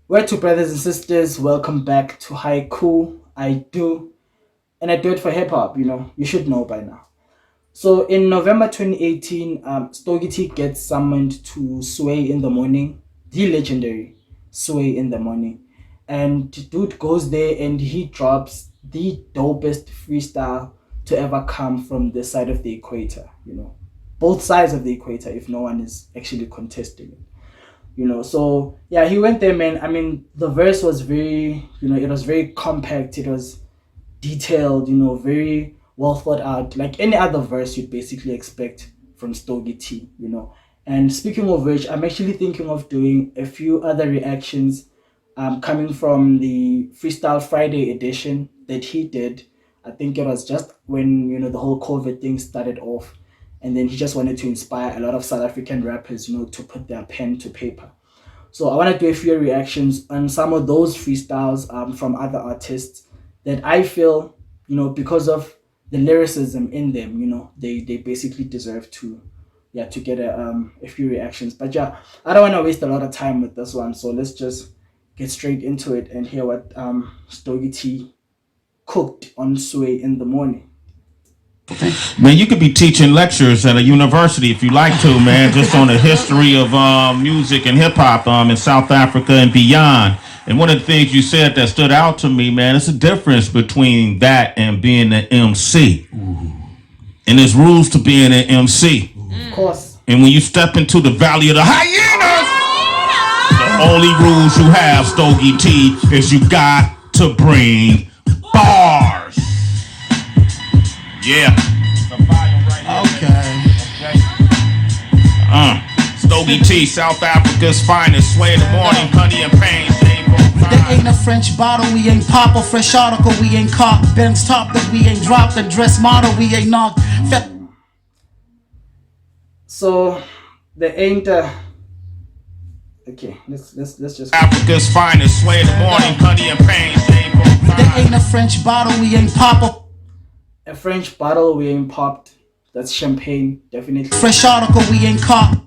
We're two brothers and sisters. Welcome back to Haiku. And I do it for hip hop. You should know by now. So in November 2018, Stogie gets summoned to Sway in the Morning, the legendary Sway in the Morning, and dude goes there and he drops the dopest freestyle to ever come from this side of the equator. Both sides of the equator, if no one is actually contesting it. So yeah, he went there, man. I mean, the verse was very, it was very compact, it was detailed, very well thought out, like any other verse you'd basically expect from Stogie T. And speaking of which, I'm actually thinking of doing a few other reactions coming from the Freestyle Friday edition that he did. I think it was just when, the whole COVID thing started off. And then he just wanted to inspire a lot of South African rappers, to put their pen to paper. So I want to do a few reactions on some of those freestyles from other artists that I feel, because of the lyricism in them, they basically deserve to, yeah, to get a few reactions. But yeah, I don't want to waste a lot of time with this one. So let's just get straight into it and hear what Stogie T cooked on Sway in the Morning. Man, you could be teaching lectures at a university if you like to, man, just on the history of music and hip hop in South Africa and beyond. And one of the things you said that stood out to me, man, it's a difference between that and being an MC. And there's rules to being an MC. Of course. And when you step into the valley of the hyenas, the only rules you have, Stogie T, is you got to bring bars. Yeah. Okay. Stogie T, South Africa's finest. Sway in the morning, honey and pain. There ain't a French bottle, we ain't pop a fresh article, we ain't caught. Ben's top that we ain't dropped, the dress model, we ain't knocked. So there ain't okay, let's just Africa's finest. Sway in the morning, honey and pain. There ain't a French bottle, we ain't pop a French bottle we ain't popped. That's champagne, definitely. Fresh article, we ain't caught.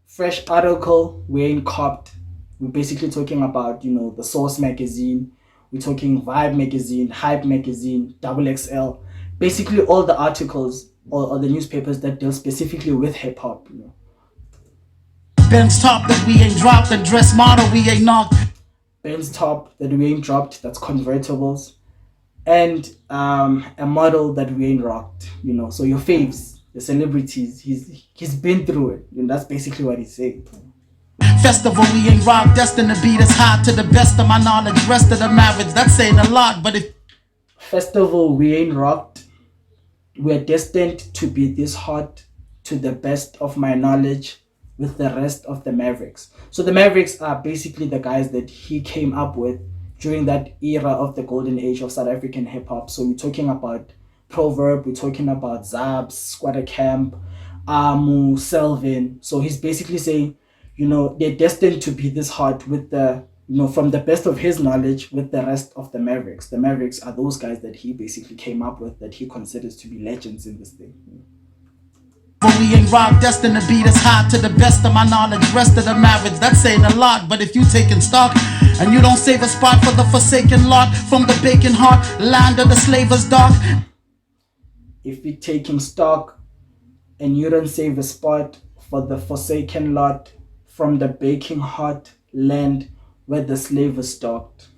Fresh article we ain't copped. We're basically talking about, the Source magazine. We're talking Vibe magazine, Hype magazine, Double XL. Basically all the articles or the newspapers that deal specifically with hip hop. Ben's top that we ain't dropped, the dress model, we ain't knocked. Ben's top that we ain't dropped, that's convertibles. And a model that we ain't rocked, So your faves, the celebrities, he's been through it. And that's basically what he's saying. Festival, we ain't rock, destined to beat us hot to the best of my knowledge. Rest of the marriage, that's saying a lot, but if Festival, we ain't rocked. We're destined to be this hot to the best of my knowledge with the rest of the Mavericks. So the Mavericks are basically the guys that he came up with during that era of the golden age of South African hip hop. So we're talking about Proverb, we're talking about Zabs, Squatter Camp, Amu, Selvin. So he's basically saying, they're destined to be this hot with the, from the best of his knowledge with the rest of the Mavericks. The Mavericks are those guys that he basically came up with that he considers to be legends in this thing. we ain't rock, destined to beat us hot to the best of my knowledge. Rest of the marriage, that's saying a lot, but if you taking stock and you don't save a spot for the forsaken lot from the bacon heart, land of the slavers dark. If you're taking stock and you don't save a spot for the forsaken lot from the baking hot land where the slave is stalked.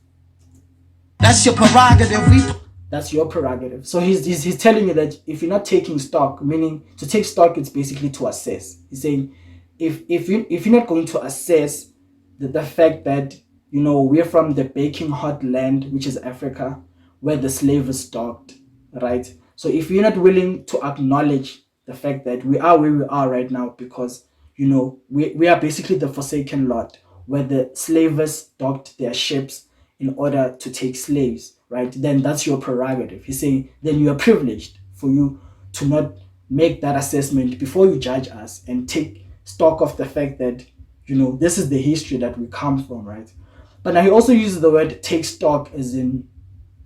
That's your prerogative. That's your prerogative. So he's telling you that if you're not taking stock, meaning to take stock, it's basically to assess. He's saying if you're not going to assess the fact that we're from the baking hot land, which is Africa, where the slave is stalked, right? So if you're not willing to acknowledge the fact that we are where we are right now because we are basically the forsaken lot where the slavers docked their ships in order to take slaves, right? Then that's your prerogative. He's saying then you are privileged for you to not make that assessment before you judge us and take stock of the fact that this is the history that we come from, right? But now he also uses the word take stock as in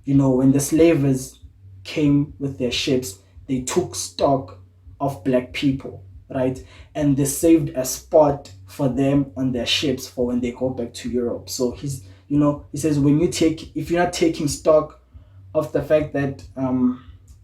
when the slavers came with their ships, they took stock of black people, right? And they saved a spot for them on their ships for when they go back to Europe. So he says, when you take, if you're not taking stock of the fact that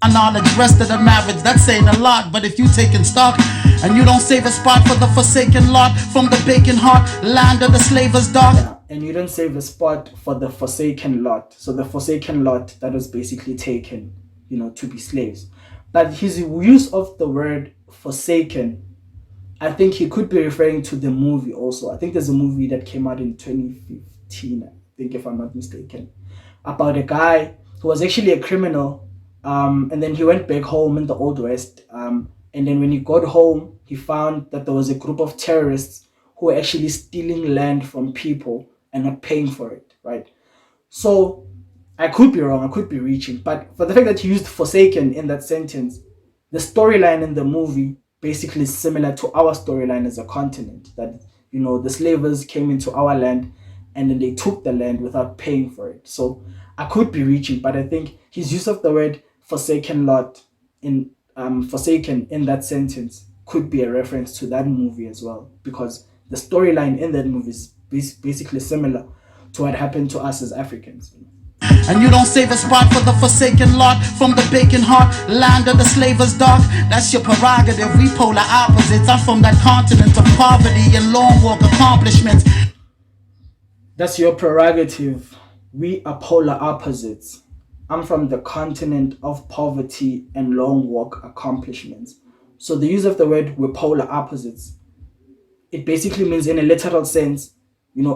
My knowledge, rest of the marriage, that's saying a lot. But if you taking stock and you don't save a spot for the forsaken lot, from the vacant heart, land of the slaver's dog. yeah, and you don't save a spot for the forsaken lot. So the forsaken lot that was basically taken, to be slaves. But his use of the word forsaken, I think he could be referring to the movie also. I think there's a movie that came out in 2015, I think, if I'm not mistaken, about a guy who was actually a criminal, and then he went back home in the Old West. And then when he got home, he found that there was a group of terrorists who were actually stealing land from people and not paying for it, right? So I could be wrong, I could be reaching, but for the fact that he used forsaken in that sentence, the storyline in the movie basically is similar to our storyline as a continent. That the slavers came into our land and then they took the land without paying for it. So I could be reaching, but I think his use of the word forsaken lot in forsaken in that sentence could be a reference to that movie as well, because the storyline in that movie is basically similar to what happened to us as Africans. And you don't save a spot for the forsaken lot, from the vacant heart, land of the slaver's dog. That's your prerogative, we polar opposites. I'm from that continent of poverty and long walk accomplishments. That's your prerogative. We are polar opposites. I'm from the continent of poverty and long walk accomplishments. So the use of the word we're polar opposites, it basically means, in a literal sense,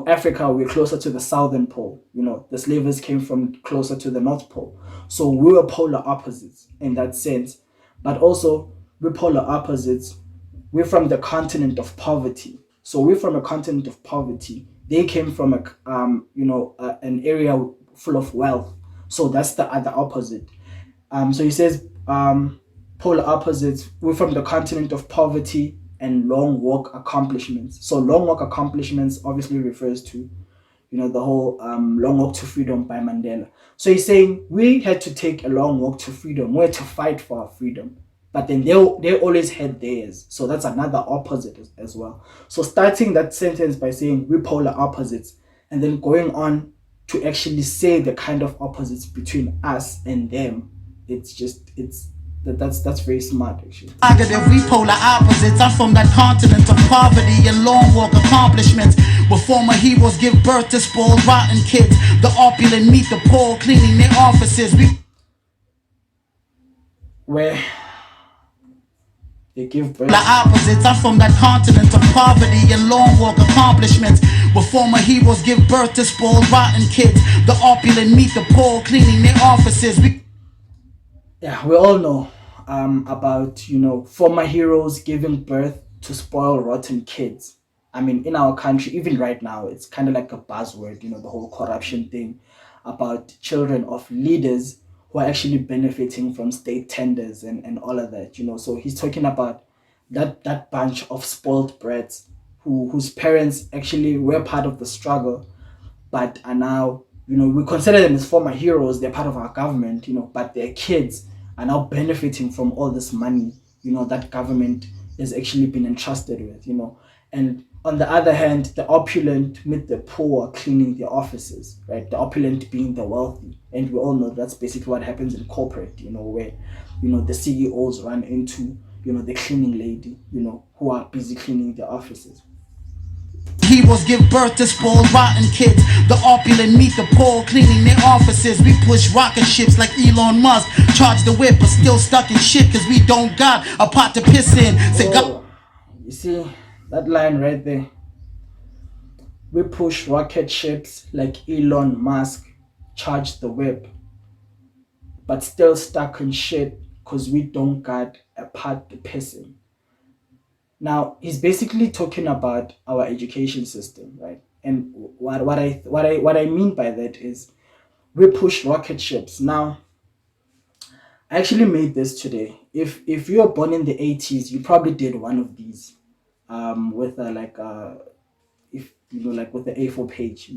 Africa, we're closer to the southern pole. The slavers came from closer to the North Pole. So we were polar opposites in that sense. But also, we're polar opposites. We're from the continent of poverty. So we're from a continent of poverty. They came from an area full of wealth. So that's the other opposite. So he says, polar opposites. We're from the continent of poverty and long walk accomplishments. So long walk accomplishments obviously refers to, the whole long walk to freedom by Mandela. So he's saying we had to take a long walk to freedom. We had to fight for our freedom. But then they always had theirs. So that's another opposite as well. So starting that sentence by saying we're polar opposites, and then going on to actually say the kind of opposites between us and them, that's very smart actually. We polar opposites. I'm from that continent of poverty and long walk accomplishments, where former heroes give birth to spoiled, rotten kids. The opulent meet the poor, cleaning their offices. Where they give birth. The opposites. I'm from that continent of poverty and long walk accomplishments, where former heroes give birth to spoiled, rotten kids. The opulent meet the poor, cleaning their offices. Yeah, we all know about former heroes giving birth to spoiled, rotten kids. I mean, in our country, even right now, it's kind of like a buzzword. The whole corruption thing about children of leaders who are actually benefiting from state tenders and all of that. So he's talking about that bunch of spoiled brats whose parents actually were part of the struggle, but are now, we consider them as former heroes. They're part of our government, but their kids are now benefiting from all this money, that government has actually been entrusted with, And on the other hand, the opulent meet the poor cleaning their offices, right? The opulent being the wealthy. And we all know that's basically what happens in corporate, where, the CEOs run into, the cleaning lady, who are busy cleaning their offices. Heroes give birth to spoiled, rotten kids. The opulent meet the poor, cleaning their offices. We push rocket ships like Elon Musk. Charge the whip, but still stuck in shit, cause we don't got a pot to piss in. Say, you see that line right there? We push rocket ships like Elon Musk, charge the whip, but still stuck in shit cause we don't got a pot to piss in. Now he's basically talking about our education system, right? And what I mean by that is we push rocket ships. Now I actually made this today. If you were born in the 80s, you probably did one of these. With if like with the A4 page,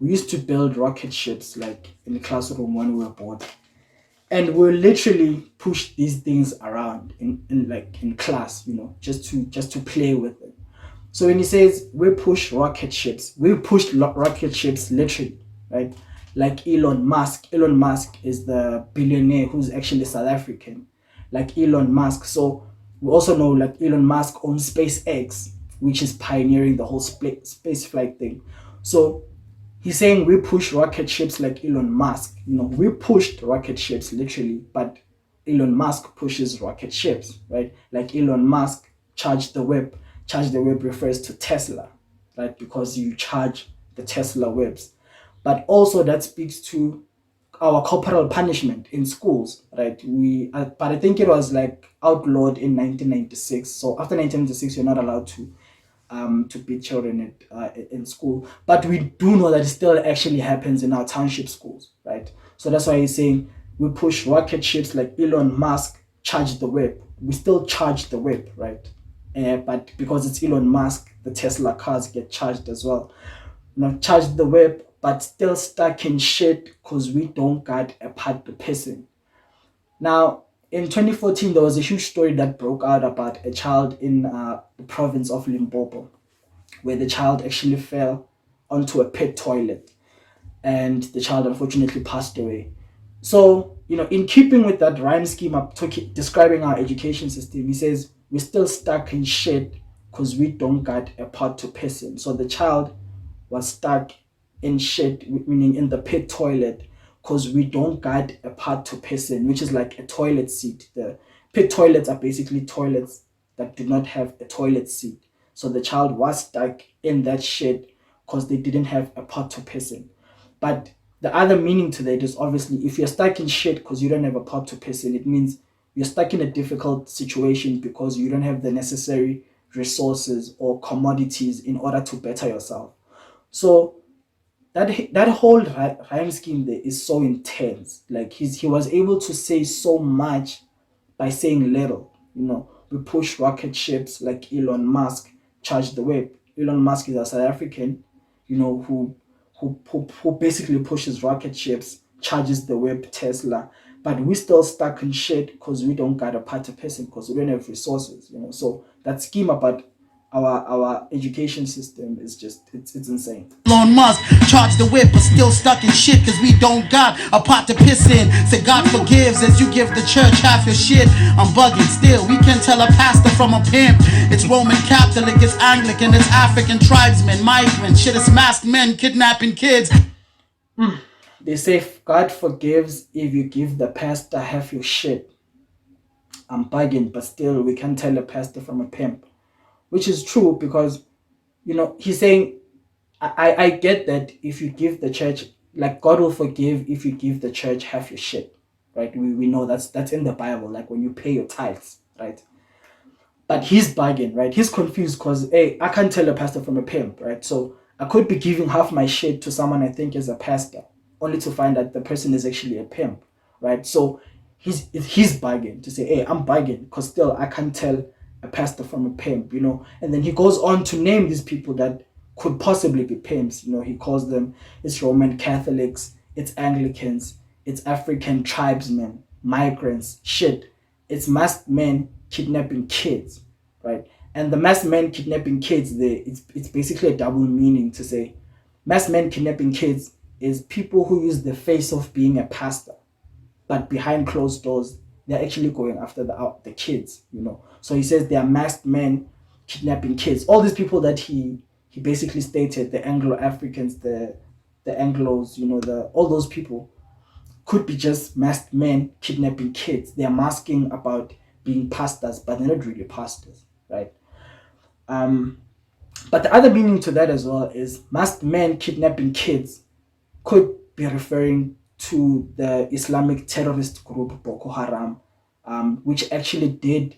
we used to build rocket ships like in the classroom when we were bored. And we literally push these things around. around in class, just to play with them. So when he says we push rocket ships, we pushed rocket ships literally, right? Like Elon Musk. Elon Musk is the billionaire who's actually South African, like Elon Musk. So we also know like Elon Musk owns SpaceX, which is pioneering the whole space flight thing. So he's saying we push rocket ships like Elon Musk. We pushed rocket ships literally, but Elon Musk pushes rocket ships, right? Like Elon Musk charged the whip. Charge the whip refers to Tesla, right? Because you charge the Tesla whips. But also that speaks to our corporal punishment in schools, right? But I think it was like outlawed in 1996. So after 1996, you're not allowed to beat children in school. But we do know that it still actually happens in our township schools, right? So that's why he's saying we push rocket ships like Elon Musk charge the whip. We still charge the whip, right? But because it's Elon Musk, the Tesla cars get charged as well. Charge the whip, but still stuck in shit because we don't got a part to piss in. Now, in 2014, there was a huge story that broke out about a child in the province of Limpopo, where the child actually fell onto a pit toilet and the child unfortunately passed away. So, in keeping with that rhyme scheme up describing our education system, he says, we're still stuck in shit because we don't got a pot to piss in. So the child was stuck in shit, meaning in the pit toilet, because we don't got a part to piss in, which is like a toilet seat. The pit toilets are basically toilets that do not have a toilet seat. So the child was stuck in that shit because they didn't have a pot to piss in. But the other meaning to that is obviously if you're stuck in shit because you don't have a pot to piss in, it means you're stuck in a difficult situation because you don't have the necessary resources or commodities in order to better yourself. So that whole rhyme scheme there is so intense. Like he was able to say so much by saying little. We push rocket ships like Elon Musk charge the whip. Elon Musk is a South African, who basically pushes rocket ships, charges the whip Tesla, but we still stuck in shit because we don't got a part to person because we don't have resources. So that scheme about our education system is just it's insane. Elon Musk charge the whip, but still stuck in shit cause we don't got a pot to piss in. Say God forgives as you give the church half your shit. I'm bugging still, we can tell a pastor from a pimp. It's Roman Catholic, it's Anglican, it's African tribesmen, migrants, shit, it's masked men kidnapping kids. They say God forgives if you give the pastor half your shit. I'm bugging, but still we can tell a pastor from a pimp. Which is true because, he's saying, I get that if you give the church, like God will forgive if you give the church half your shit, right? We know that's in the Bible, like when you pay your tithes, right? But he's bugging, right? He's confused because, hey, I can't tell a pastor from a pimp, right? So I could be giving half my shit to someone I think is a pastor, only to find that the person is actually a pimp, right? So he's bugging to say, hey, I'm bugging because still I can't tell a pastor from a pimp, And then he goes on to name these people that could possibly be pimps. He calls them, it's Roman Catholics, it's Anglicans, it's African tribesmen, migrants, shit. It's masked men kidnapping kids, right? And the masked men kidnapping kids, it's basically a double meaning to say masked men kidnapping kids is people who use the face of being a pastor, but behind closed doors, they're actually going after the kids, So he says they are masked men kidnapping kids. All these people that he basically stated, the Anglo-Africans, the Anglos, all those people could be just masked men kidnapping kids. They are masking about being pastors, but they're not really pastors, right? But the other meaning to that as well is masked men kidnapping kids could be referring to the Islamic terrorist group Boko Haram, which actually did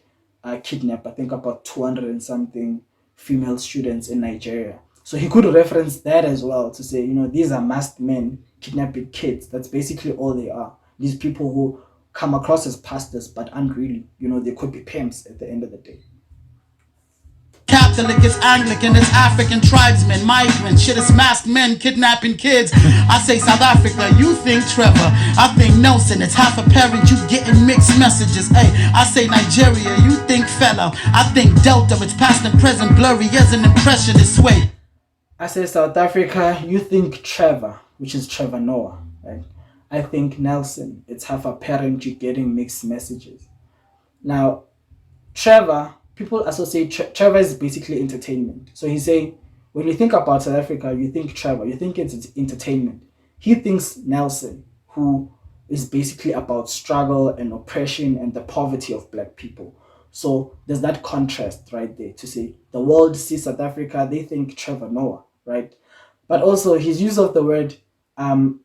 kidnap, I think, about 200 and something female students in Nigeria. So he could reference that as well to say, these are masked men kidnapping kids. That's basically all they are. These people who come across as pastors, but aren't really, they could be pimps at the end of the day. Catholic, it's Anglican, it's African tribesmen, migrants, shit, it's masked men kidnapping kids. I say South Africa, you think Trevor, I think Nelson, it's half apparent you getting mixed messages. Hey, I say Nigeria, you think fella, I think Delta, it's past and present, blurry as an impressionist way. I say South Africa, you think Trevor, which is Trevor Noah, right? I think Nelson, it's half apparent you're getting mixed messages. Now, Trevor, people associate Trevor is basically entertainment. So he's saying when you think about South Africa, you think Trevor, you think it's entertainment. He thinks Nelson, who is basically about struggle and oppression and the poverty of black people. So there's that contrast right there to say the world sees South Africa, they think Trevor Noah, right? But also his use of the word,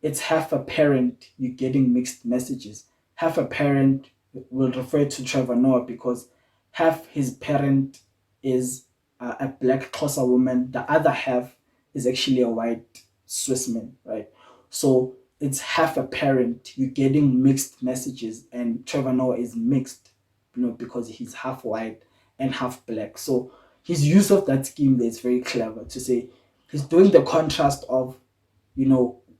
it's half apparent you're getting mixed messages. Half apparent will refer to Trevor Noah because half his parent is a black Xhosa woman, the other half is actually a white Swissman, right? So it's half apparent you're getting mixed messages, and Trevor Noah is mixed, because he's half white and half black. So his use of that scheme there is very clever to say he's doing the contrast of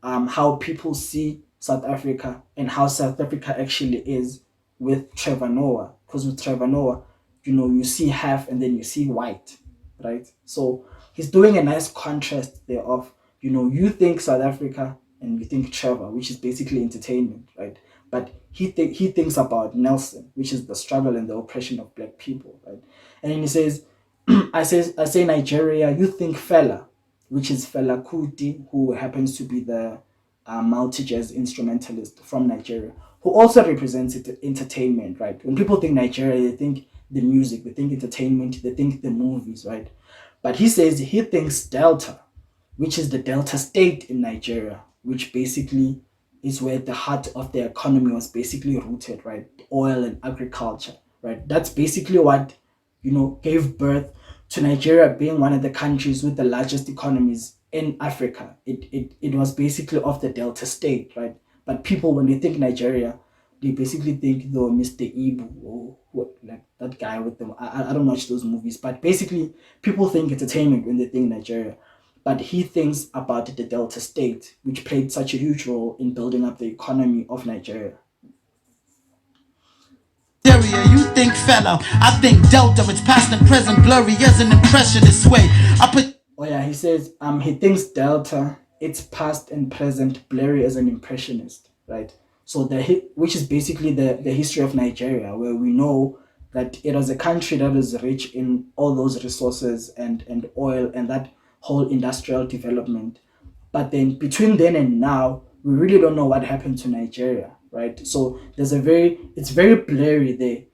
how people see South Africa and how South Africa actually is with Trevor Noah. Because with Trevor Noah, you see half and then you see white, right? So he's doing a nice contrast there of, you think South Africa and you think Trevor, which is basically entertainment, right? But he thinks about Nelson, which is the struggle and the oppression of black people, right? And then he says, I say Nigeria, you think Fela, which is Fela Kuti, who happens to be the multi-jazz instrumentalist from Nigeria, who also represents entertainment, right? When people think Nigeria, they think the music, they think entertainment, they think the movies, right? But he says he thinks Delta, which is the Delta state in Nigeria, which basically is where the heart of the economy was basically rooted, right? Oil and agriculture, right? That's basically what, gave birth to Nigeria being one of the countries with the largest economies in Africa. It was basically of the Delta state, right? But people, when they think Nigeria, they basically think though Mr. Ibu or what, like that guy with them. I don't watch those movies, but basically people think entertainment when they think Nigeria. But he thinks about the Delta state, which played such a huge role in building up the economy of Nigeria. You think fella, I think Delta, it's past and present, blurry as an impressionist way. Oh yeah, he says he thinks Delta, it's past and present, blurry as an impressionist, right? So which is basically the history of Nigeria, where we know that it was a country that was rich in all those resources and oil and that whole industrial development. But then between then and now, we really don't know what happened to Nigeria, right? So it's very blurry there,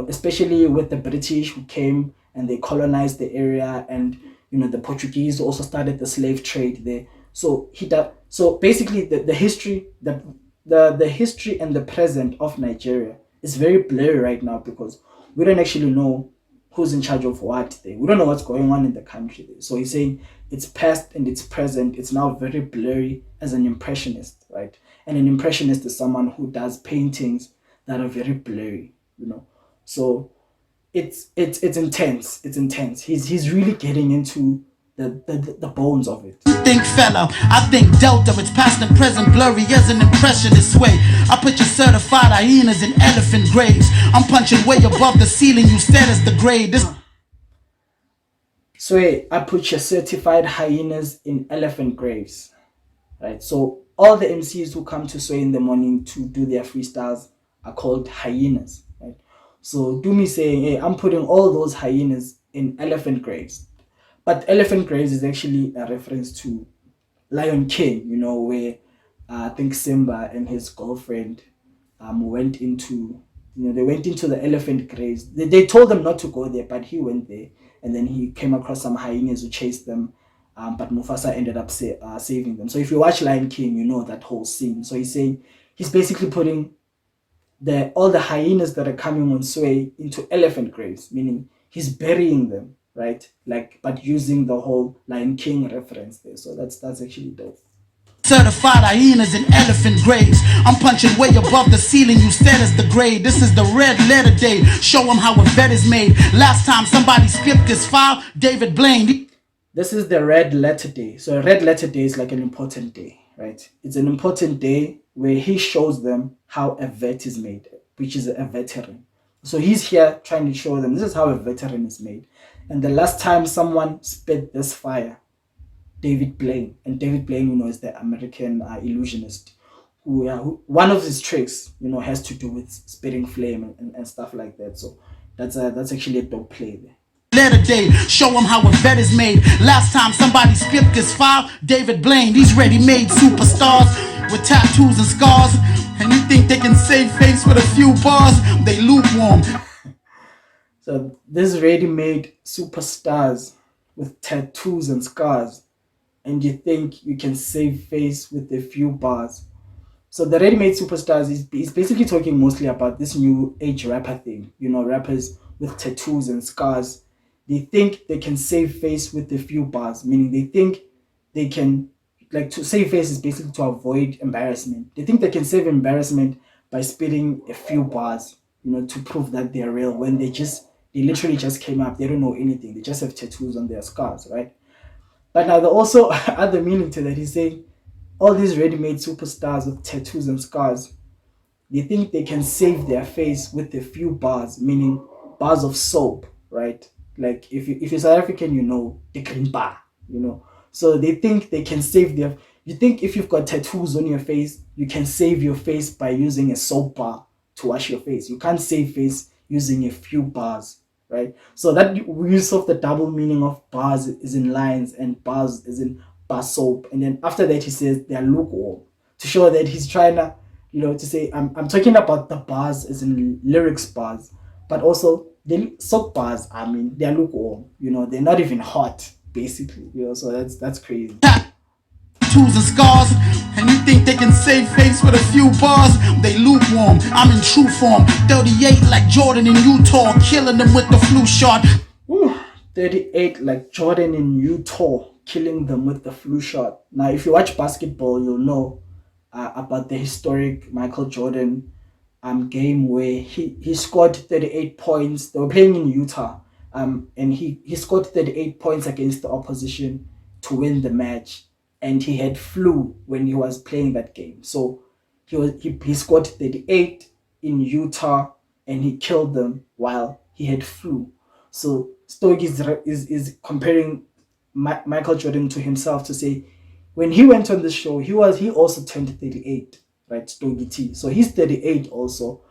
especially with the British who came and they colonized the area, and the Portuguese also started the slave trade there. So so basically the history, the history and the present of Nigeria is very blurry right now because we don't actually know who's in charge of what there. We don't know what's going on in the country there. So he's saying it's past and it's present. It's now very blurry as an impressionist, right? And an impressionist is someone who does paintings that are very blurry. So it's intense. It's intense. He's really getting into the bones of it. Think fella, I think Delta, it's past and present, blurry as an impressionist way. I put your certified hyenas in elephant graves. I'm punching way above the ceiling, you said as the grade. So I put your certified hyenas in elephant graves, right? So all the MCs who come to Sway in the morning to do their freestyles are called hyenas, right? So do me saying, hey, I'm putting all those hyenas in elephant graves. But elephant graves is actually a reference to Lion King, where I think Simba and his girlfriend went into, they went into the elephant graves. They told them not to go there, but he went there, and then he came across some hyenas who chased them, but Mufasa ended up saving them. So if you watch Lion King, you know that whole scene. So he's saying he's basically putting all the hyenas that are coming on Sway into elephant graves, meaning he's burying them, right? Like, but using the whole Lion King reference there. So that's actually dope. Certified hyenas and elephant graves. I'm punching way above the ceiling, you said is the grade. This is the red letter day. Show them how a vet is made. Last time somebody skipped this file, David blamed. This is the red letter day. So a red letter day is like an important day, right? It's an important day where he shows them how a vet is made, which is a veteran. So he's here trying to show them this is how a veteran is made. And the last time someone spit this fire, David Blaine, and David Blaine, is the American illusionist who one of his tricks, has to do with spitting flame and stuff like that. So that's actually a dope play there. Letter day, show them how a vet is made. Last time somebody skipped this file, David blamed. These ready-made superstars with tattoos and scars. And you think they can save face with a few bars? They lukewarm. So these ready-made superstars with tattoos and scars, and you think you can save face with a few bars. So the ready-made superstars is basically talking mostly about this new age rapper thing. Rappers with tattoos and scars. They think they can save face with a few bars, meaning they think they can, like, to save face is basically to avoid embarrassment. They think they can save embarrassment by spitting a few bars, to prove that they're real when they literally just came up. They don't know anything. They just have tattoos on their scars, right? But now there also other meaning to that. He's saying all these ready-made superstars with tattoos and scars, they think they can save their face with a few bars, meaning bars of soap, right? Like if you're South African, the green bar, So they think they can save you think if you've got tattoos on your face, you can save your face by using a soap bar to wash your face. You can't save face using a few bars, right? So that use of the double meaning of bars is in lines and bars is in bar soap. And then after that he says they're lukewarm, to show that he's trying to, to say I'm talking about the bars as in lyrics bars, but also the soap bars, they're lukewarm, they're not even hot, basically, so that's crazy. Tattoos and scars, and you think they can save face with a few bars? They lukewarm. I'm in true form, 38 like Jordan in Utah, killing them with the flu shot. 38 like Jordan in Utah, killing them with the flu shot. Now, if you watch basketball, you'll know about the historic Michael Jordan game where he scored 38 points. They were playing in Utah, and he scored 38 points against the opposition to win the match, and he had flu when he was playing that game. So he scored 38 in Utah and he killed them while he had flu. So Stogie is comparing Michael Jordan to himself to say when he went on the show, he also turned 38. Right, Stogie T. So he's 38 also,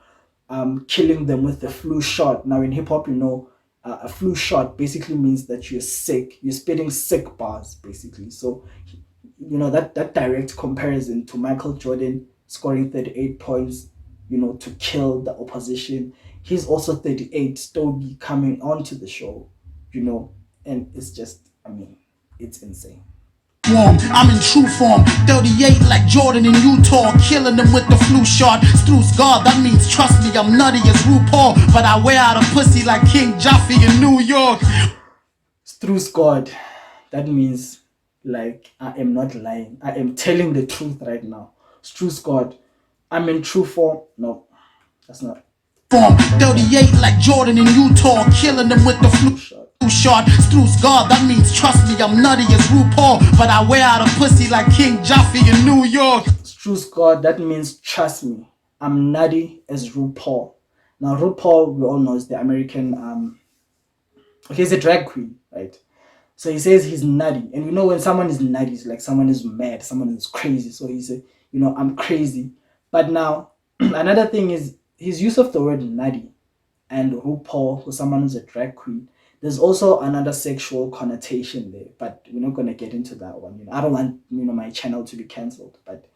killing them with the flu shot. Now in hip hop, a flu shot basically means that you're sick. You're spitting sick bars, basically. So, that direct comparison to Michael Jordan scoring 38 points, to kill the opposition. He's also 38, Stogie coming onto the show, and it's just, it's insane. I'm in true form, 38 like Jordan in Utah, killing them with the flu shot. Struce God, that means trust me, I'm nutty as RuPaul, but I wear out a pussy like King Jaffe in New York. Struce God, that means like I am not lying. I am telling the truth right now. Struce God, I'm in true form. No, that's not. Form 38 like Jordan in Utah, killing them with the flu shot. Struce God, that means trust me, I'm nutty as RuPaul, but I wear out a pussy like King Jaffe in New York. Struce God, that means trust me, I'm nutty as RuPaul. Now RuPaul, we all know, is the American he's a drag queen, right? So he says he's nutty, and when someone is nutty, it's like someone is mad, someone is crazy. So he said, I'm crazy. But now another thing is his use of the word nutty and RuPaul, for someone who's a drag queen. There's also another sexual connotation there, but we're not going to get into that one. I don't want my channel to be cancelled, but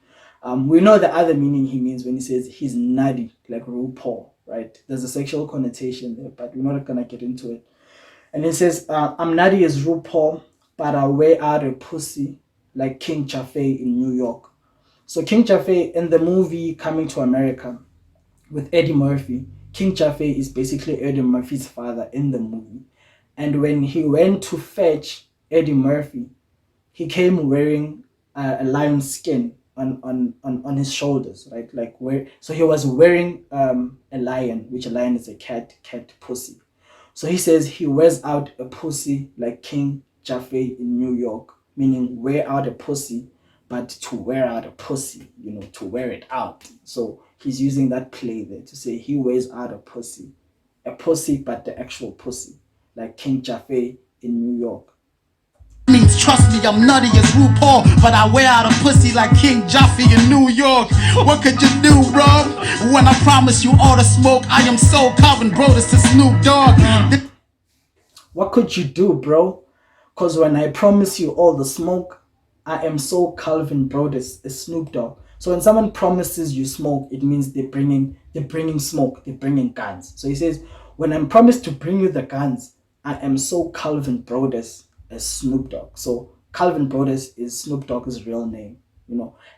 we know the other meaning he means when he says he's nutty, like RuPaul, right? There's a sexual connotation there, but we're not going to get into it. And he says, I'm nutty as RuPaul, but I wear out a pussy like King Jaffe in New York. So King Jaffe in the movie Coming to America with Eddie Murphy, King Jaffe is basically Eddie Murphy's father in the movie. And when he went to fetch Eddie Murphy, he came wearing a lion's skin on his shoulders, right? Like where, so he was wearing a lion, which a lion is a cat pussy. So he says he wears out a pussy like King Jaffe in New York, meaning wear out a pussy, but to wear out a pussy, to wear it out. So he's using that play there to say he wears out a pussy, but the actual pussy, like King Jaffe in New York. Means trust me, I'm nutty as RuPaul, but I wear out a pussy like King Jaffe in New York. What could you do, bro? When I promise you all the smoke, I am so Calvin, bro. This is Snoop Dogg. What could you do, bro? Cause when I promise you all the smoke, I am so Calvin, bro. This is Snoop Dogg. So when someone promises you smoke, it means they're bringing smoke, they're bringing guns. So he says, when I'm promised to bring you the guns, I am so Calvin Brothers as Snoop Dogg. So Calvin Brothers is Snoop Dogg's real name,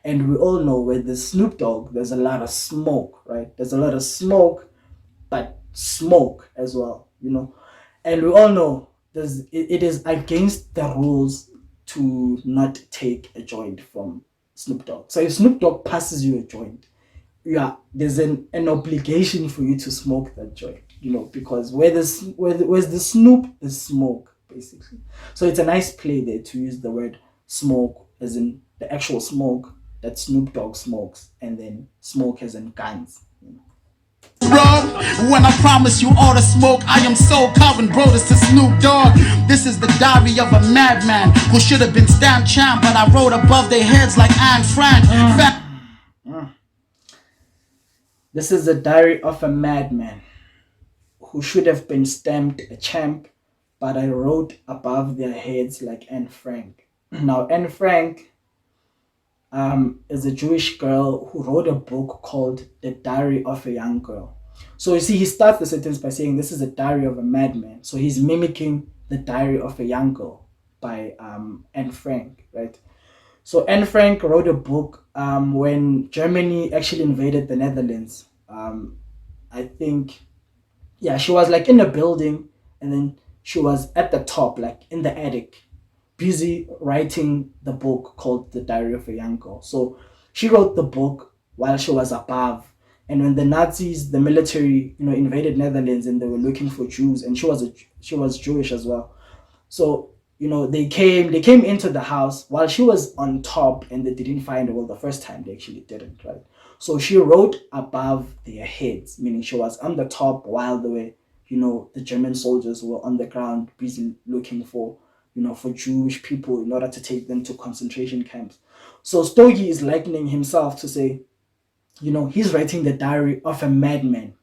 and we all know where the Snoop Dogg, there's a lot of smoke, right? There's a lot of smoke, but smoke as well, and we all know it is against the rules to not take a joint from Snoop Dogg. So if Snoop Dogg passes you a joint, there's an obligation for you to smoke that joint, because where's the Snoop, there's smoke, basically. So it's a nice play there to use the word smoke as in the actual smoke that Snoop Dogg smokes, and then smoke as in guns. Bro, when I promise you all the smoke, I am so Calvin, bro. This is Snoop Dogg. This is the diary of a madman who should have been Stan Champ, but I wrote above their heads like Anne Frank. This is the diary of a madman who should have been stamped a champ, but I wrote above their heads like Anne Frank. Now, Anne Frank is a Jewish girl who wrote a book called The Diary of a Young Girl. So you see, he starts the sentence by saying this is a diary of a madman. So he's mimicking The Diary of a Young Girl by Anne Frank, right? So Anne Frank wrote a book when Germany actually invaded the Netherlands. I think, yeah, she was like in a building, and then she was at the top, like in the attic, busy writing the book called The Diary of a Young Girl. So she wrote the book while she was above. And when the Nazis, the military, invaded Netherlands and they were looking for Jews, and she was Jewish as well. So, they came into the house while she was on top, and they didn't find her. Well, the first time they actually didn't, right? So she wrote above their heads, meaning she was on the top while they were, the German soldiers were on the ground busy looking for Jewish people in order to take them to concentration camps. So Stogie is likening himself to say, he's writing the diary of a madman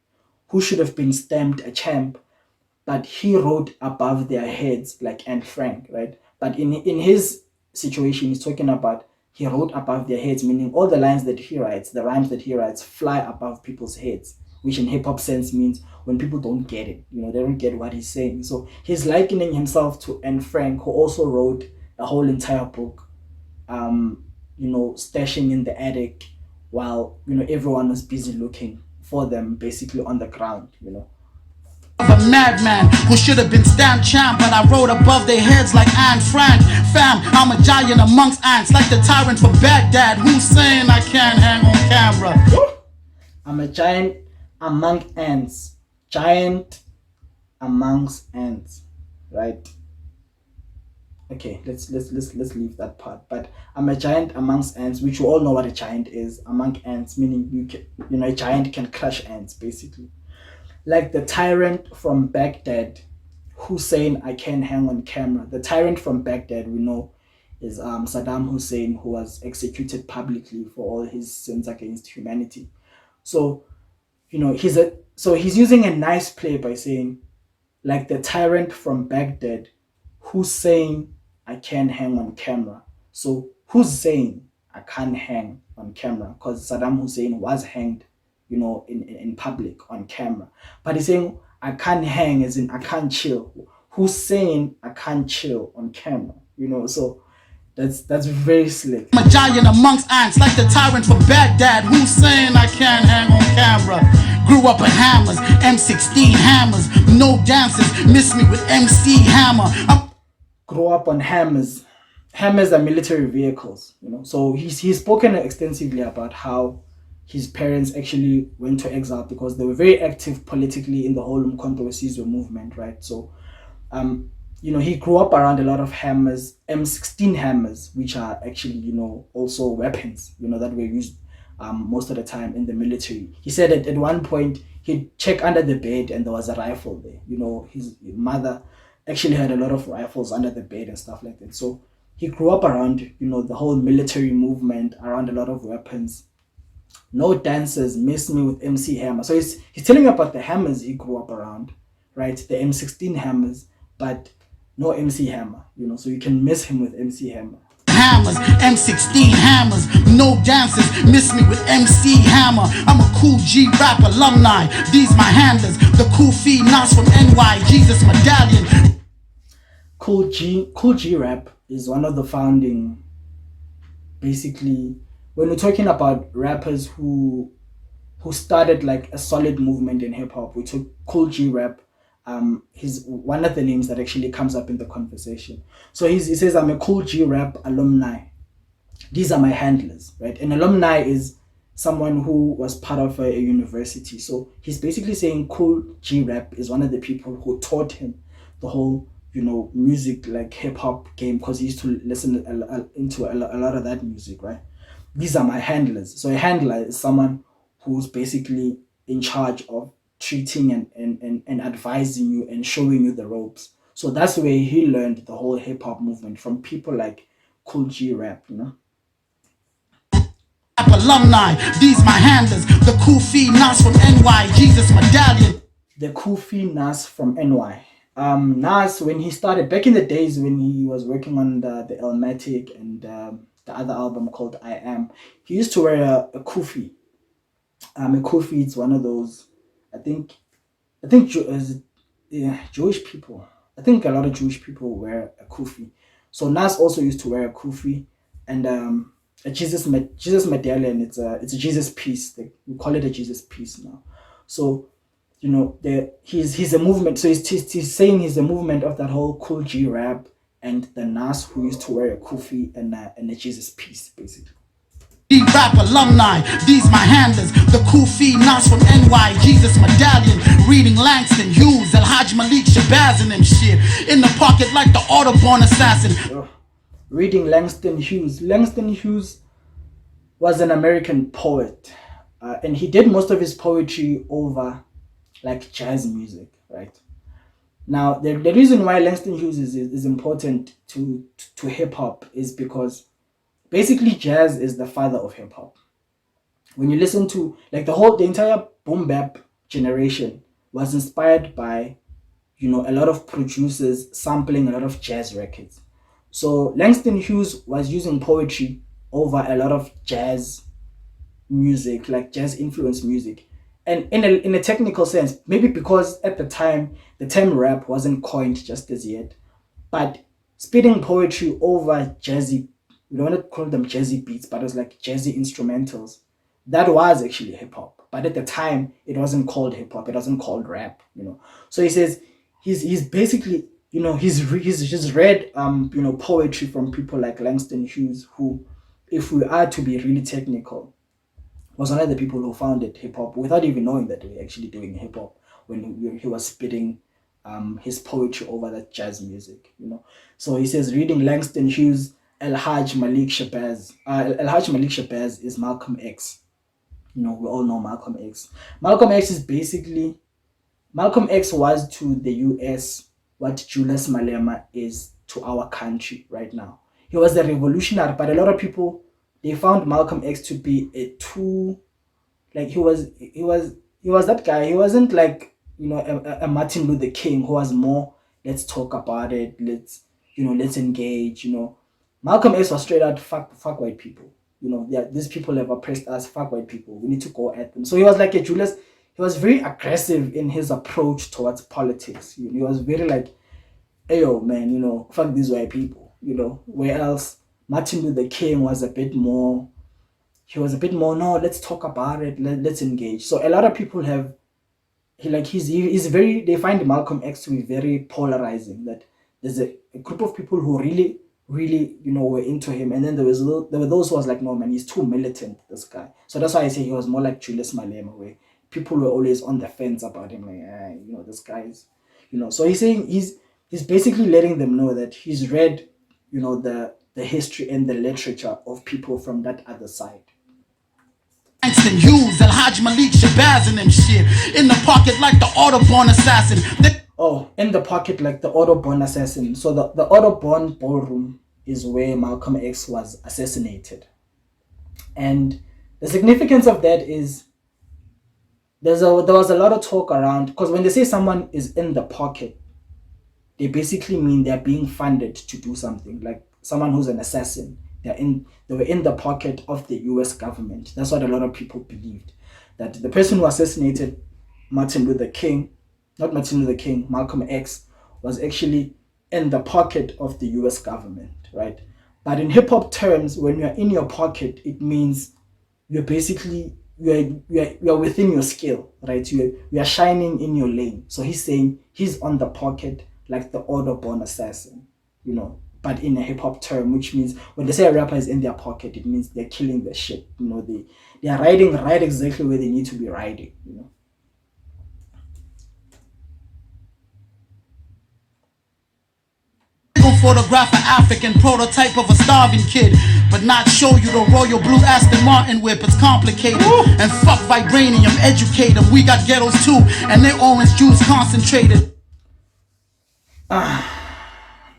who should have been stamped a champ, but he wrote above their heads like Anne Frank, right? But in his situation, he's talking about he wrote above their heads, meaning all the lines that he writes, the rhymes that he writes, fly above people's heads, which in hip-hop sense means when people don't get it, they don't get what he's saying. So he's likening himself to Anne Frank, who also wrote a whole entire book, stashing in the attic while, everyone was busy looking for them basically on the ground, A madman who should have been Stan Champ, but I wrote above their heads like Anne Frank. Fam, I'm a giant amongst ants, like the tyrant from Baghdad who's saying I can't hang on camera. I'm a giant among ants. Giant amongst ants, right? Okay, let's leave that part. But I'm a giant amongst ants, which you all know what a giant is. Among ants, meaning a giant can crush ants, basically. Like the tyrant from Baghdad, Hussein, I can hang on camera. The tyrant from Baghdad, we know, is Saddam Hussein, who was executed publicly for all his sins against humanity. So, he's using a nice play by saying, like the tyrant from Baghdad, Hussein, I can hang on camera. So Hussein, I can't hang on camera because Saddam Hussein was hanged, in public on camera. But he's saying I can't hang as in I can't chill. Hussein, I can't chill on camera. So that's very slick. I'm a giant amongst ants, like the tyrant from Baghdad who's saying I can't hang on camera. Grew up with hammers, M16 hammers, no dances, miss me with MC Hammer. Grew up on hammers, hammers are military vehicles, you know. So he's spoken extensively about how his parents actually went to exile because they were very active politically in the whole Umkhonto Wesizwe movement, right? So um, you know, he grew up around a lot of hammers, M16 hammers, which are actually, you know, also weapons, you know, that were used most of the time in the military. He said that at one point he'd check under the bed and there was a rifle there. You know, his mother actually had a lot of rifles under the bed and stuff like that. So he grew up around, you know, the whole military movement, around a lot of weapons. No dancers, miss me with MC Hammer. So he's telling you about the hammers he grew up around, right? The M16 hammers, but no MC Hammer, you know, so you can miss him with MC Hammer. Hammers, M16 hammers, no dancers, miss me with MC Hammer. I'm a cool G rap alumni, these my handlers, the cool fee Nas from NY, Jesus Medallion. Cool G rap is one of the founding, basically, when we're talking about rappers who started like a solid movement in hip hop, we took Cool G rap. He's one of the names that actually comes up in the conversation. So he says, I'm a Cool G rap alumni. These are my handlers, right? An alumni is someone who was part of a university. So he's basically saying Cool G Rap is one of the people who taught him the whole, you know, music, like hip hop game, because he used to listen into a lot of that music, right? These are my handlers. So a handler is someone who's basically in charge of treating and advising you and showing you the ropes. So that's where he learned the whole hip hop movement from people like Cool G Rap, you know. Alumni, these my handlers, the cool fee Nas from NY, Jesus Medallion. The Kufi Nas from NY. Nas, when he started back in the days when he was working on the Elmatic and the other album called I Am, he used to wear a kufi. A kufi, it's one of those, I think, yeah, Jewish people. I think a lot of Jewish people wear a kufi. So Nas also used to wear a kufi, and a Jesus medallion. It's a Jesus piece. We call it a Jesus piece now. So you know, he's a movement. So he's saying he's a movement of that whole Cool G rap and the Nas who used to wear a kufi and a Jesus piece, basically. Rap alumni, these my handlers, the cool fee Nas from NY, Jesus Medallion, reading Langston Hughes, El Hajj Malik Shabazz and them shit, in the pocket like the Autobahn assassin. Reading Langston Hughes. Langston Hughes was an American poet, and he did most of his poetry over like jazz music, right? Now, the reason why Langston Hughes is important to hip hop is because basically jazz is the father of hip hop. When you listen to like the entire boom bap generation was inspired by, you know, a lot of producers sampling a lot of jazz records. So Langston Hughes was using poetry over a lot of jazz music, like jazz influenced music. And in a technical sense, maybe because at the time the term rap wasn't coined just as yet, but spitting poetry over jazzy, we don't want to call them jazzy beats, but it was like jazzy instrumentals. That was actually hip hop. But at the time, it wasn't called hip hop. It wasn't called rap, you know. So he says he's basically, you know, he's just read you know, poetry from people like Langston Hughes, who, if we are to be really technical, was one of the people who founded hip hop without even knowing that they were actually doing hip hop when he was spitting his poetry over that jazz music, you know. So he says, reading Langston Hughes, El Hajj Malik Shabazz. El Hajj Malik Shabazz is Malcolm X. You know, we all know Malcolm X. Malcolm X is basically, Malcolm X was to the US what Julius Malema is to our country right now. He was a revolutionary, but a lot of people, they found Malcolm X to be a too, like he was that guy. He wasn't like, you know, a Martin Luther King who was more, let's talk about it, let's engage, you know. Malcolm X was straight out fuck white people. You know, these people have oppressed us, fuck white people. We need to go at them. So he was like a Julius, he was very aggressive in his approach towards politics. He was very like, hey yo man, you know, fuck these white people, you know. Where else Martin Luther King was a bit more, no, let's talk about it, let's engage. So a lot of people have, he's very, they find Malcolm X to be very polarizing, that there's a group of people who really really, were into him. And then there were those who was like, no man, he's too militant, this guy. So that's why I say he was more like Julius Malema, where people were always on the fence about him, like, this guy's, So he's saying he's basically letting them know that he's read, the history and the literature of people from that other side. Langston Hughes, El Haj Malik Shabazz and them shit. In the pocket like the Autobahn assassin. Oh, in the pocket like the Autobahn assassin. So the Autobahn ballroom is where Malcolm X was assassinated. And the significance of that is there was a lot of talk around, because when they say someone is in the pocket, they basically mean they're being funded to do something. Like someone who's an assassin, they were in the pocket of the US government. That's what a lot of people believed. That the person who assassinated Malcolm X, was actually in the pocket of the US government, right? But in hip hop terms, when you're in your pocket, it means you're basically you're within your skill, right? You are shining in your lane. So he's saying he's on the pocket like the Autobahn assassin, but in a hip hop term, which means when they say a rapper is in their pocket, it means they're killing the shit. They are riding right exactly where they need to be riding. Photograph an African prototype of a starving kid, but not show you the royal blue Aston Martin whip. It's complicated. Woo! And fuck vibranium, educate them. We got ghettos too, and they orange juice concentrated. I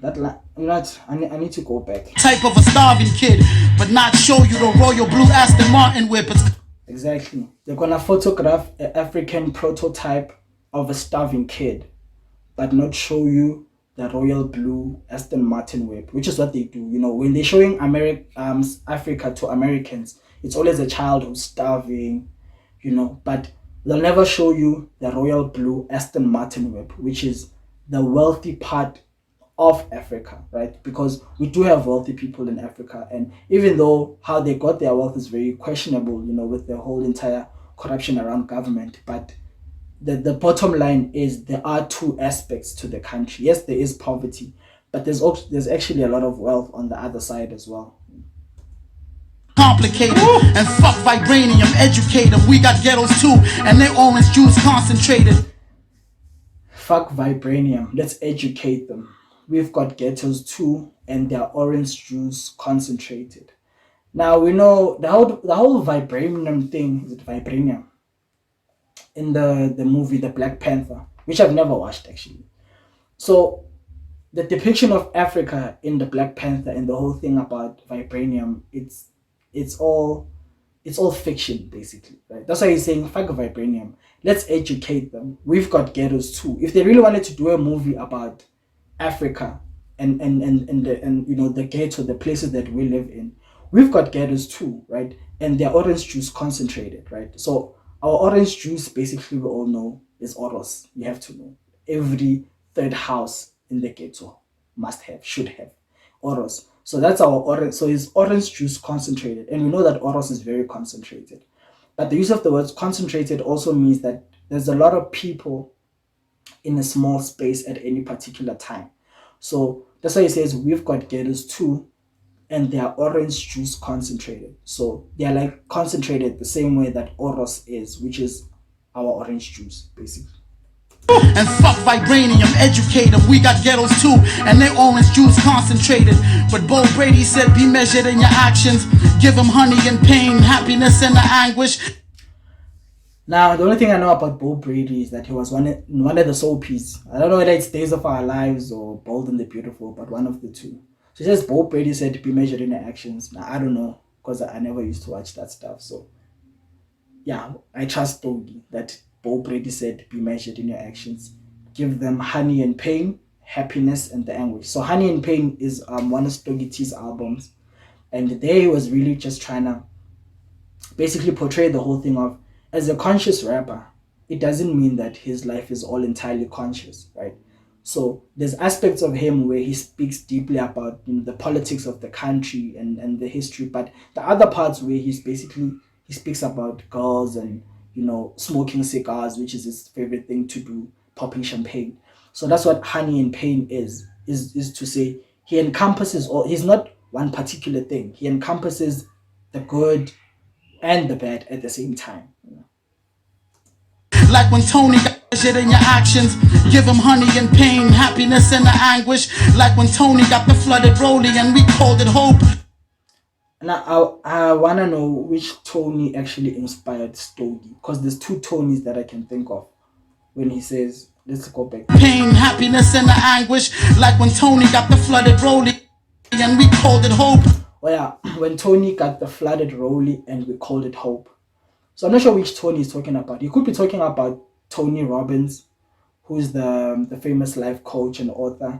need to go back. Type of a starving kid, but not show you the royal blue Aston Martin whip. It's exactly. They're gonna photograph an African prototype of a starving kid, but not show you the royal blue Aston Martin whip, which is what they do. When they're showing Africa to Americans, it's always a child who's starving, but they'll never show you the royal blue Aston Martin whip, which is the wealthy part of Africa, right? Because we do have wealthy people in Africa, and even though how they got their wealth is very questionable, with the whole entire corruption around government, but the bottom line is there are two aspects to the country. Yes, there is poverty, but there's actually a lot of wealth on the other side as well. Complicated. Woo! And fuck vibranium, educate them. We got ghettos too, and they orange juice concentrated. Fuck vibranium, let's educate them. We've got ghettos too, and they're orange juice concentrated. Now we know the whole vibranium thing. Is it vibranium? In the movie The Black Panther, which I've never watched actually. So the depiction of Africa in the Black Panther and the whole thing about vibranium, it's all fiction basically, right? That's why he's saying fuck vibranium. Let's educate them. We've got ghettos too. If they really wanted to do a movie about Africa and the ghetto, the places that we live in, we've got ghettos too, right? And they're orange juice concentrated, right? So our orange juice, basically, we all know is Oros. You have to know. Every third house in the ghetto should have Oros. So that's our orange. So it's orange juice concentrated. And we know that Oros is very concentrated. But the use of the word concentrated also means that there's a lot of people in a small space at any particular time. So that's why he says we've got ghettos too, and they are orange juice concentrated. So they are like concentrated the same way that Oros is, which is our orange juice, basically. And fuck vibranium, educate them. We got ghettos too, and they orange juice concentrated. But Bo Brady said be measured in your actions. Give them honey and pain, happiness and the anguish. Now, the only thing I know about Bo Brady is that he was one of the soapies. I don't know whether it's Days of Our Lives or Bold and the Beautiful, but one of the two. So it says Bo Brady said to be measured in your actions. Now, I don't know, because I never used to watch that stuff. So, yeah, I trust Stogie that Bo Brady said be measured in your actions. Give them honey and pain, happiness and the anguish. So, Honey and Pain is one of Stogie T's albums. And there he was really just trying to basically portray the whole thing of, as a conscious rapper, it doesn't mean that his life is all entirely conscious, right? So there's aspects of him where he speaks deeply about the politics of the country and the history, but the other parts where he speaks about girls and smoking cigars, which is his favorite thing to do, popping champagne. So that's what Honey and Pain is to say, he encompasses all. He's not one particular thing. He encompasses the good and the bad at the same time. Like when Tony got shit in your actions, give him honey and pain, happiness and the anguish. Like when Tony got the flooded rolling and we called it hope. Now I wanna know which Tony actually inspired Stogie, because there's two Tonys that I can think of when he says, let's go back. Pain, happiness and the anguish. Like when Tony got the flooded rolling and we called it hope. Oh yeah, when Tony got the flooded rolly and we called it hope. So I'm not sure which Tony he's talking about. He could be talking about Tony Robbins, who's the famous life coach and author,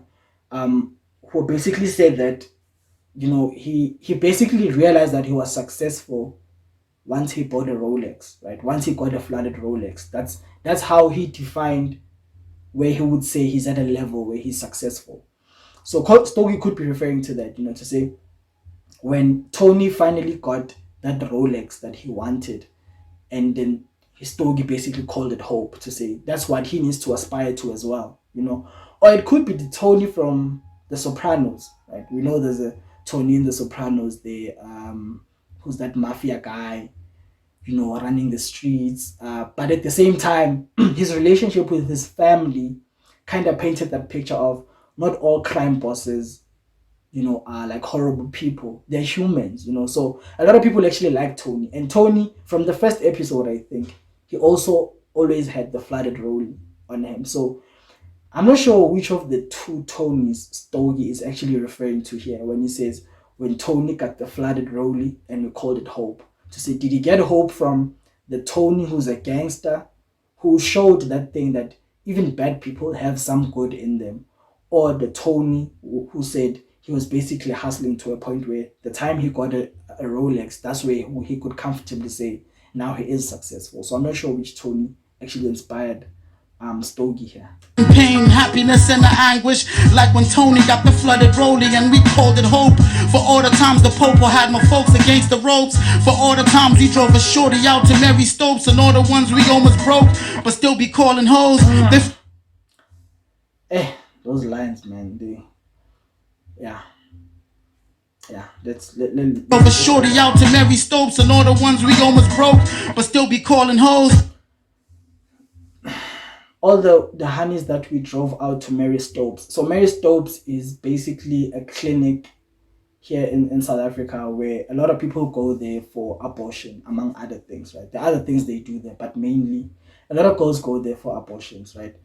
who basically said that, you know, he basically realized that he was successful once he bought a Rolex, right? Once he got a flooded Rolex. That's how he defined where he would say he's at a level where he's successful. So Stogie could be referring to that, you know, to say when Tony finally got that Rolex that he wanted, and then Stogie basically called it hope, to say that's what he needs to aspire to as well, you know. Or it could be the Tony from The Sopranos, right? We know there's a Tony in The Sopranos, who's that mafia guy, you know, running the streets. But at the same time, his relationship with his family kind of painted that picture of not all crime bosses, you know, are like horrible people. They're humans, you know. So a lot of people actually like Tony. And Tony, from the first episode, I think, he also always had the flooded role on him. So I'm not sure which of the two Tonys Stogie is actually referring to here when he says, when Tony got the flooded rolly and we called it hope. To say, did he get hope from the Tony who's a gangster, who showed that thing that even bad people have some good in them? Or the Tony who said he was basically hustling to a point where the time he got a Rolex, that's where he could comfortably say now he is successful. So I'm not sure which Tony actually inspired Stogie here. Pain, happiness and the anguish. Like when Tony got the flooded rolling and we called it hope. For all the times the Pope had my folks against the ropes. For all the times he drove a shorty out to Mary Stopes. And all the ones we almost broke but still be calling hoes. Those lines, man, they, yeah, let's drove a shorty out to Mary Stopes. And all the ones we almost broke but still be calling hoes. All the honeys that we drove out to Mary Stopes. So Mary Stopes is basically a clinic here in South Africa where a lot of people go there for abortion, among other things, right? There are other things they do there, but mainly a lot of girls go there for abortions, right?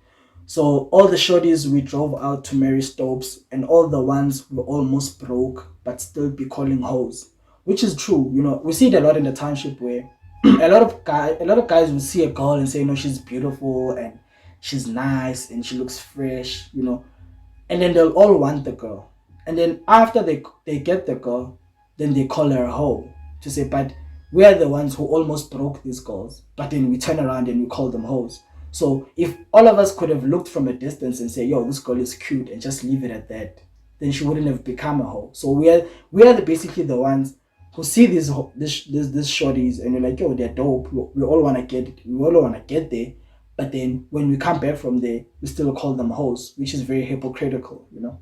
So all the shorties we drove out to Mary Stopes, and all the ones were almost broke but still be calling hoes, which is true. You know, we see it a lot in the township where a lot of guys will see a girl and say, no, she's beautiful and she's nice and she looks fresh, you know, and then they'll all want the girl. And then after they get the girl, then they call her a hoe, to say, but we're the ones who almost broke these girls, but then we turn around and we call them hoes. So if all of us could have looked from a distance and say, yo, this girl is cute, and just leave it at that, then she wouldn't have become a hoe. So we are basically the ones who see these shorties and you're like, yo, they're dope. We all want to get it. We all want to get there. But then when we come back from there, we still call them hoes, which is very hypocritical, you know.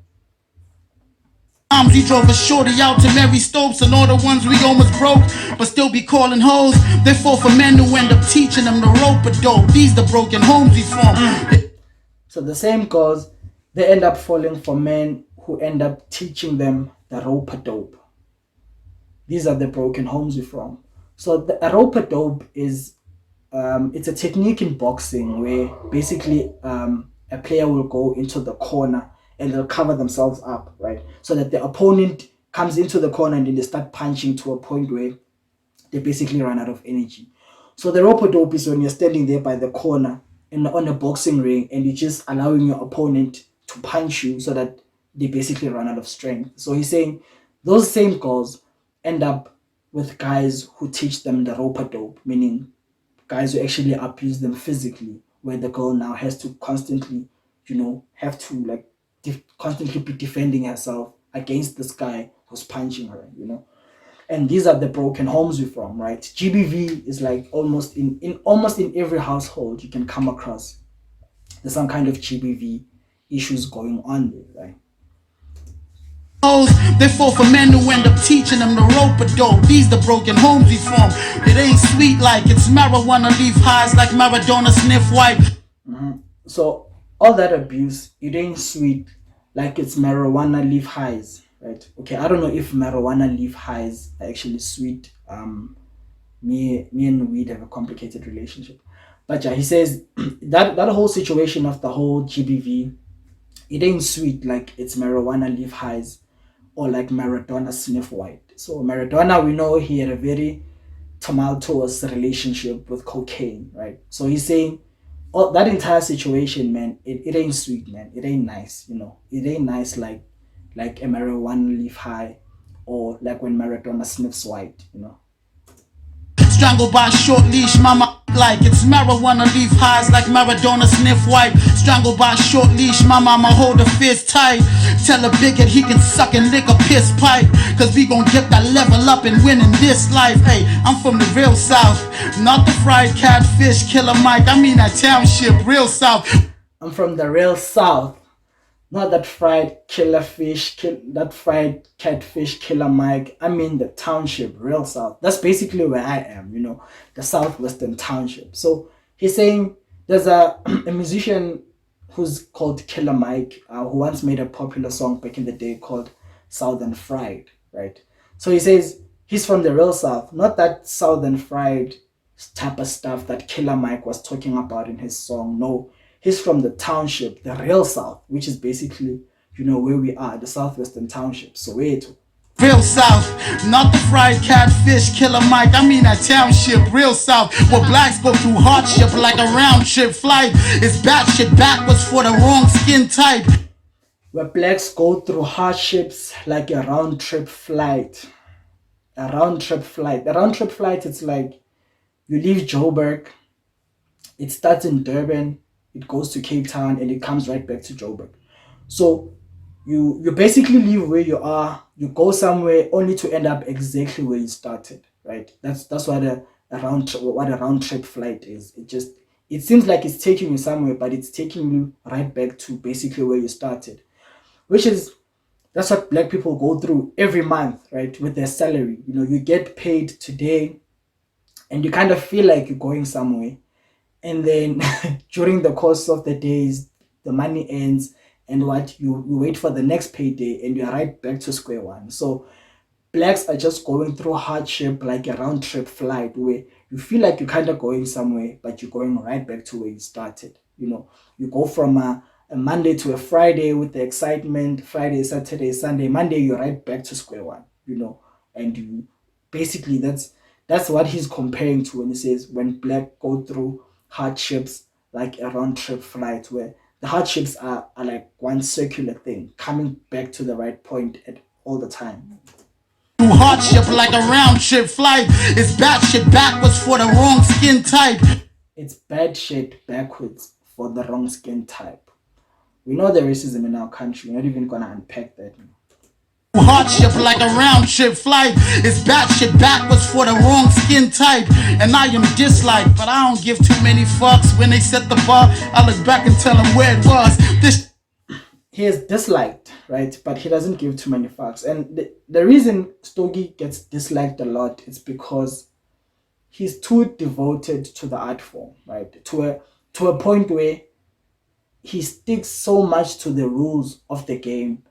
He drove a shorty out to Mary Stopes. And all the ones we almost broke but still be calling hoes. They fall for men who end up teaching them the rope a dope. These the broken homes we from. So the same girls, they end up falling for men who end up teaching them the rope a dope. These are the broken homes we from. So the rope a dope is it's a technique in boxing where basically a player will go into the corner and they'll cover themselves up, right? So that the opponent comes into the corner and then they start punching to a point where they basically run out of energy. So the rope-a-dope is when you're standing there by the corner on a boxing ring and you're just allowing your opponent to punch you so that they basically run out of strength. So he's saying those same girls end up with guys who teach them the rope-a-dope, meaning guys who actually abuse them physically, where the girl now has to constantly, you know, have to like constantly be defending herself against this guy who's punching her, you know. And these are the broken homes we're from, right? GBV is like almost in every household you can come across. There's some kind of GBV issues going on there, right? hoes. They fall for men who end up teaching them the rope a dope. These the broken homes we form. It ain't sweet like it's marijuana leaf highs like Maradona sniff white. So all that abuse, it ain't sweet like it's marijuana leaf highs, right? Okay, I don't know if marijuana leaf highs are actually sweet. Me and weed have a complicated relationship. But yeah, he says that whole situation of the whole GBV, it ain't sweet like it's marijuana leaf highs or like Maradona sniff white. So Maradona, we know he had a very tumultuous relationship with cocaine, right? So he's saying, oh, that entire situation, man, it ain't sweet, man. It ain't nice, It ain't nice like a marijuana leaf high or like when Maradona sniffs white. Strangled by a short leash, mama like it's marijuana leaf highs like Maradona sniff white. Strangled by a short leash, my mama hold a fist tight. Tell a bigot he can suck and lick a piss pipe. Cause we gon' get that level up and win in this life. Hey, I'm from the real south, not the fried catfish killer Mike. I mean that township, real south. I'm from the real south, not that fried killer fish, that fried catfish killer Mike. I mean the township, real south. That's basically where I am, the southwestern township. So he's saying there's a musician who's called Killer Mike, who once made a popular song back in the day called Southern Fried, right? So he says he's from the real south, not that Southern Fried type of stuff that Killer Mike was talking about in his song. No, he's from the township, the real south, which is basically, where we are, the southwestern township. So wait. Real south, not the fried catfish killer Mike. I mean that township, real south, where blacks go through hardship like a round trip flight. It's batshit backwards for the wrong skin type. Where blacks go through hardships like a round trip flight. A round trip flight. A round trip flight, it's like you leave Joburg, it starts in Durban, it goes to Cape Town, and it comes right back to Joburg. So you basically leave where you are, you go somewhere only to end up exactly where you started, right? That's what a round trip flight is. It seems like it's taking you somewhere, but it's taking you right back to basically where you started, which is that's what black people go through every month, right? With their salary, you get paid today, and you kind of feel like you're going somewhere, and then during the course of the days, the money ends, and what you wait for the next payday, and you're right back to square one. So blacks are just going through hardship like a round trip flight where you feel like you're kind of going somewhere, but you're going right back to where you started. You go from a Monday to a Friday with the excitement, Friday, Saturday, Sunday, Monday, you're right back to square one. And you basically that's what he's comparing to when he says when black go through hardships like a round trip flight where the hardships are like one circular thing coming back to the right point at all the time. Through hardship like a round trip flight. It's batshit backwards for the wrong skin type. It's bad shit backwards for the wrong skin type. We know the racism in our country. We're not even gonna unpack that. Hardship like a round trip flight. It's batshit backwards for the wrong skin type. And I am disliked, but I don't give too many fucks. When they set the bar, I look back and tell them where it was. He is disliked, right? But he doesn't give too many fucks. And the reason Stogie gets disliked a lot is because he's too devoted to the art form, right? To a point where he sticks so much to the rules of the game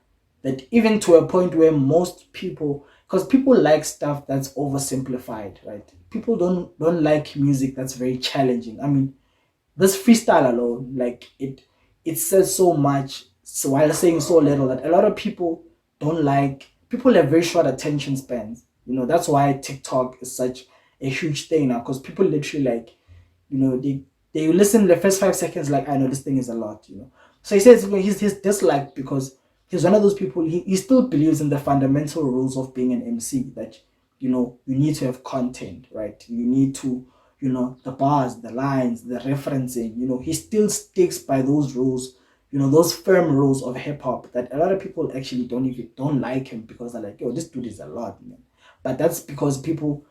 that even to a point where most people, because people like stuff that's oversimplified, right? People don't like music that's very challenging. I mean, this freestyle alone, like it says so much, so while saying so little, that a lot of people don't like. People have very short attention spans. That's why TikTok is such a huge thing now, because people literally like, they listen the first 5 seconds like, I know this thing is a lot. So he says he's disliked because he's one of those people. He still believes in the fundamental rules of being an MC, that you need to have content, right? You need to, the bars, the lines, the referencing. He still sticks by those rules, those firm rules of hip hop that a lot of people actually don't like him, because they're like, yo, this dude is a lot, man. But that's because people,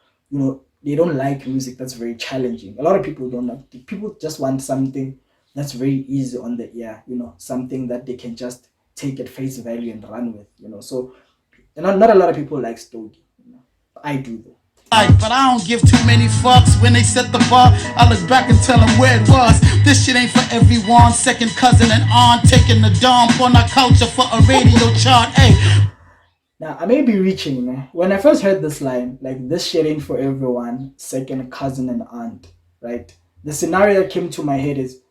they don't like music that's very challenging. A lot of people don't like. People just want something that's very easy on the ear. Something that they can just take at face value and run with. So And not a lot of people like Stogie. I do though. But I don't give too many fucks when they set the bar. I look back and tell them where it was. This shit ain't for everyone. Second cousin and aunt taking the dump on our culture for a radio chart. Hey. Now I may be reaching. When I first heard this line, like this shit ain't for everyone, second cousin and aunt, right? The scenario that came to my head is,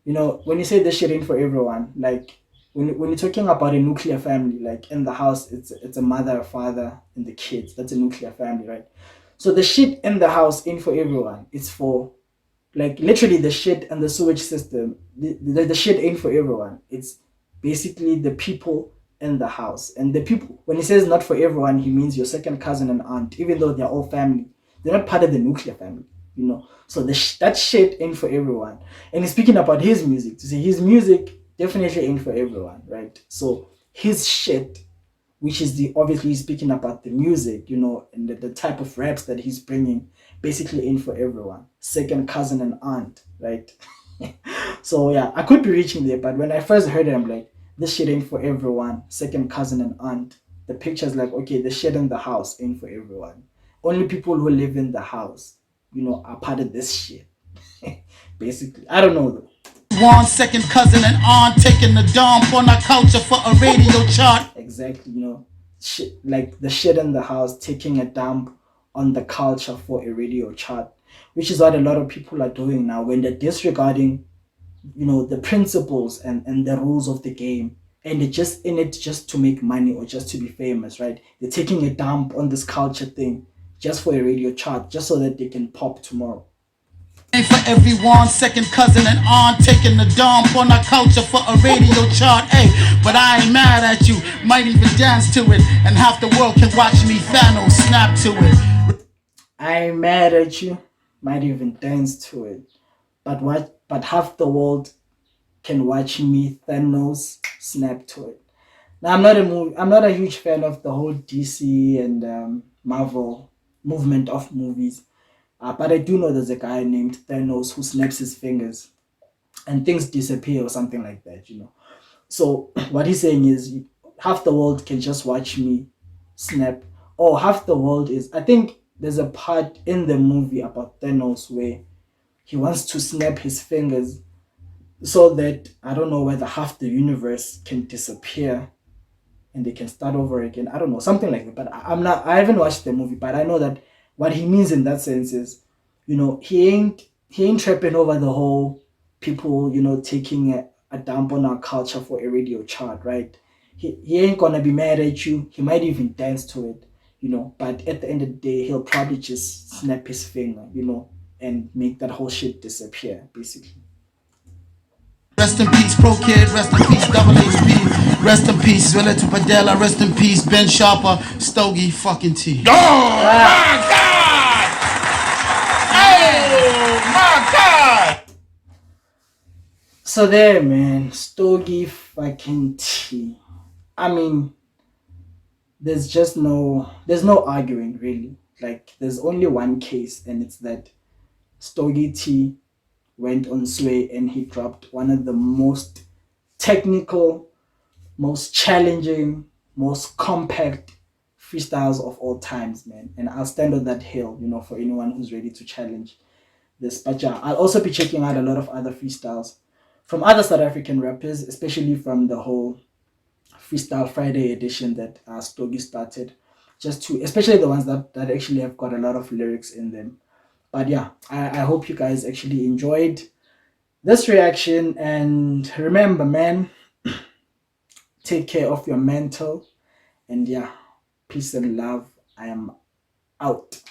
when you say this shit ain't for everyone, like when you're talking about a nuclear family, like in the house, it's a mother, a father, and the kids. That's a nuclear family, right? So the shit in the house ain't for everyone. It's for, like, literally the shit and the sewage system. The shit ain't for everyone. It's basically the people in the house. And the people, when he says not for everyone, he means your second cousin and aunt, even though they're all family. They're not part of the nuclear family. So that shit ain't for everyone. And he's speaking about his music. To say his music definitely ain't for everyone, right? So his shit, which is the obviously speaking about the music, and the type of raps that he's bringing, basically in for everyone. Second cousin and aunt, right? So yeah, I could be reaching there, but when I first heard it, I'm like, this shit ain't for everyone. Second cousin and aunt. The picture's like, okay, the shit in the house ain't for everyone. Only people who live in the house, are part of this shit. Basically, I don't know though. One second cousin and aunt taking the dump on our culture for a radio chart. Exactly, shit, like the shit in the house taking a dump on the culture for a radio chart, which is what a lot of people are doing now when they're disregarding, the principles and the rules of the game, and they're just in it just to make money or just to be famous, right? They're taking a dump on this culture thing just for a radio chart, just so that they can pop tomorrow. Ain't for everyone, second cousin and aunt taking the dump on our culture for a radio chart. Hey, but I ain't mad at you, might even dance to it, and half the world can watch me Thanos snap to it. I ain't mad at you, might even dance to it, but half the world can watch me Thanos snap to it. Now I'm not a huge fan of the whole DC and Marvel movement of movies. But I do know there's a guy named Thanos who snaps his fingers and things disappear or something like that. So what he's saying is half the world can just watch me snap, or half the world is. I think there's a part in the movie about Thanos where he wants to snap his fingers so that I don't know whether half the universe can disappear and they can start over again. I don't know, something like that. But I haven't watched the movie, but I know that what he means in that sense is, he ain't tripping over the whole people, taking a dump on our culture for a radio chart, right? He ain't gonna be mad at you. He might even dance to it, but at the end of the day, he'll probably just snap his finger, and make that whole shit disappear, basically. Rest in peace, Pro Kid. Rest in peace, Double HB. Rest in peace, Villa to Padella. Rest in peace, Ben Sharper, Stogie, fucking T. Oh my God! Oh my God! So there, man, Stogie fucking T. I mean, there's no arguing really. Like, there's only one case, and it's that Stogie T went on Sway and he dropped one of the most technical, most challenging, most compact freestyles of all times, man. And I'll stand on that hill, for anyone who's ready to challenge this. But yeah, I'll also be checking out a lot of other freestyles from other South African rappers, especially from the whole Freestyle Friday edition that Stogie started. Especially the ones that actually have got a lot of lyrics in them. But yeah, I hope you guys actually enjoyed this reaction. And remember, man, take care of your mental. And yeah, peace and love. I am out.